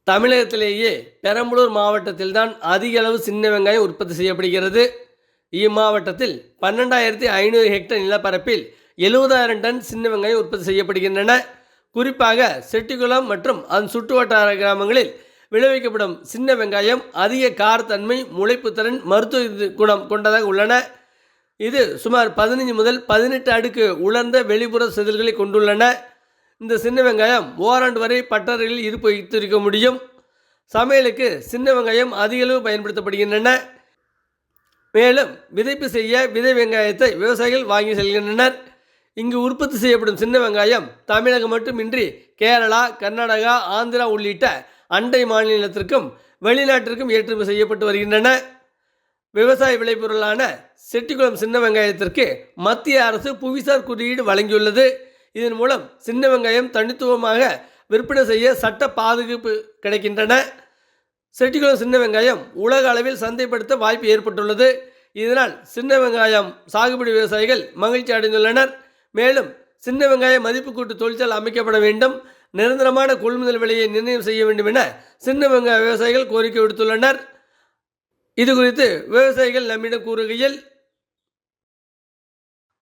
தமிழகத்திலேயே பெரம்பலூர் மாவட்டத்தில்தான் அதிக அளவு சின்ன வெங்காயம் உற்பத்தி செய்யப்படுகிறது. இம்மாவட்டத்தில் 12,500 ஹெக்டேர் நிலப்பரப்பில் 70,000 டன் சின்ன வெங்காயம் உற்பத்தி செய்யப்படுகின்றன. குறிப்பாக செட்டிக்குளம் மற்றும் அதன் சுற்றுவட்டார கிராமங்களில் விளைவிக்கப்படும் சின்ன வெங்காயம் அதிக காரத்தன்மை, முளைப்புத்திறன், மருத்துவ குணம் கொண்டதாக உள்ளன. இது சுமார் 15 முதல் 18 அடுக்கு உலர்ந்த வெளிப்புற செதில்களை கொண்டுள்ளன. இந்த சின்ன வெங்காயம் ஓராண்டு வரை பட்டறையில் இருப்பு வைத்திருக்க முடியும். சமையலுக்கு சின்ன வெங்காயம் அதிக அளவு பயன்படுத்தப்படுகின்றன. மேலும் விதைப்பு செய்ய விதை வெங்காயத்தை விவசாயிகள் வாங்கி செல்கின்றனர். இங்கு உற்பத்தி செய்யப்படும் சின்ன வெங்காயம் தமிழகம் மட்டுமின்றி கேரளா, கர்நாடகா, ஆந்திரா உள்ளிட்ட அண்டை மாநிலத்திற்கும் வெளிநாட்டிற்கும் ஏற்றுமதி செய்யப்பட்டு வருகின்றன. விவசாய விளைபொருளான செட்டிக்குளம் சின்ன வெங்காயத்திற்கு மத்திய அரசு புவிசார் குறியீடு வழங்கியுள்ளது. இதன் மூலம் சின்ன வெங்காயம் தனித்துவமாக விற்பனை செய்ய சட்ட பாதுகாப்பு கிடைக்கின்றன. செட்டிக்குளம் சின்ன வெங்காயம் உலக அளவில் சந்தைப்படுத்த வாய்ப்பு ஏற்பட்டுள்ளது. இதனால் சின்ன வெங்காயம் சாகுபடி விவசாயிகள் மகிழ்ச்சி அடைந்துள்ளனர். மேலும் சின்ன வெங்காய மதிப்பு கூட்டு தொழிற்சாலை அமைக்கப்பட வேண்டும், நிரந்தரமான கொள்முதல் விலையை நிர்ணயம் செய்ய வேண்டும் என சின்ன வெங்காய விவசாயிகள் கோரிக்கை விடுத்துள்ளனர். இது குறித்து விவசாயிகள் நம்மிடம் கூறுகையில்,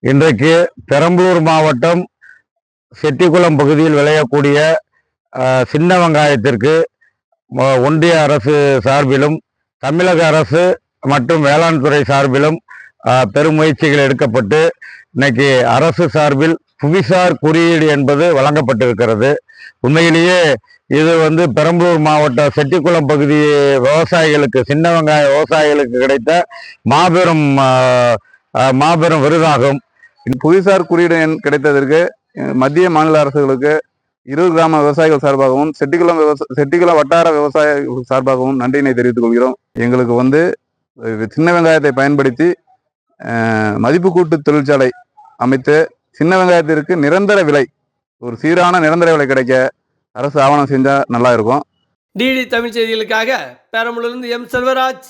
இன்றைக்கு பெரம்பலூர் மாவட்டம் செட்டிக்குளம் பகுதியில் விளையக்கூடிய சின்ன வெங்காயத்திற்கு ஒன்றிய அரசு சார்பிலும் தமிழக அரசு மற்றும் வேளாண் துறை சார்பிலும் பெரும் முயற்சிகள் எடுக்கப்பட்டு இன்னைக்கு அரசு சார்பில் புவிசார் குறியீடு என்பது வழங்கப்பட்டிருக்கிறது. உண்மையிலேயே இது பெரம்பலூர் மாவட்ட செட்டிக்குளம் பகுதி விவசாயிகளுக்கு, சின்ன வெங்காய விவசாயிகளுக்கு கிடைத்த மாபெரும் விருதாகும். புவிசார் குறியீடு கிடைத்ததற்கு மத்திய மாநில அரசுகளுக்கு, இரு கிராம விவசாயிகள் சார்பாகவும் செட்டிக்குளம் வட்டார விவசாய சார்பாகவும் நன்றியினை தெரிவித்துக் கொள்கிறோம். எங்களுக்கு சின்ன வெங்காயத்தை பயன்படுத்தி மதிப்பு கூட்டு தொழிற்சாலை அமைத்து சின்ன வெங்காயத்திற்கு நிரந்தர விலை, ஒரு சீரான நிரந்தர விலை கிடைக்க அரசு ஆவணம் செஞ்சா நல்லா இருக்கும். டிடி தமிழ் செய்திகளுக்காக பெரம்பலூரிலிருந்து எம். செல்வராஜ்.